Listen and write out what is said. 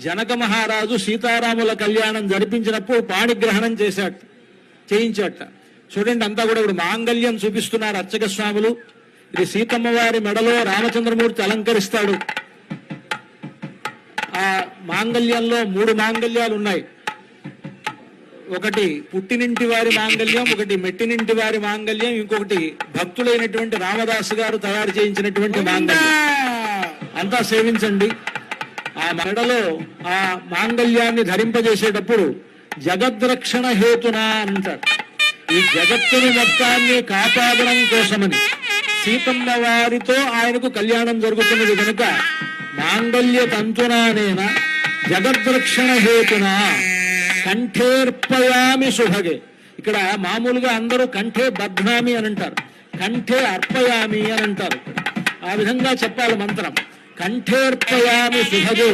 జనక మహారాజు సీతారాముల కళ్యాణం జరిపించినప్పుడు పాణిగ్రహణం చేయించాట. చూడండి, అంతా కూడా ఇప్పుడు మాంగళ్యం చూపిస్తున్నారు అర్చక స్వాములు. ఇది సీతమ్మ వారి మెడలో రామచంద్రమూర్తి అలంకరిస్తాడు. ఆ మాంగళ్యంలో 3 మాంగళ్యాలు ఉన్నాయి. ఒకటి పుట్టినింటి వారి మాంగళ్యం, ఒకటి మెట్టినింటి వారి మాంగళ్యం, ఇంకొకటి భక్తులైనటువంటి రామదాసు గారు తయారు చేయించినటువంటి మాంగళ్యం. అంతా సేవించండి. ఆ మెడలో ఆ మాంగళ్యాన్ని ధరింపజేసేటప్పుడు జగద్రక్షణ హేతునా అంటారు. ఈ జగత్తుని మొత్తాన్ని కాపాడడం కోసమని సీతమ్మ వారితో ఆయనకు కళ్యాణం జరుగుతున్నది కనుక మాంగళ్య తంతునానేన జగద్రక్షణ హేతునా కంఠేర్పయామి శుభగే. ఇక్కడ మామూలుగా అందరూ కంఠే బధ్నామి అని అంటారు, కంఠే అర్పయామి అని అంటారు. ఆ విధంగా చెప్పాలి మంత్రం. కంఠేర్పయామి శుభగే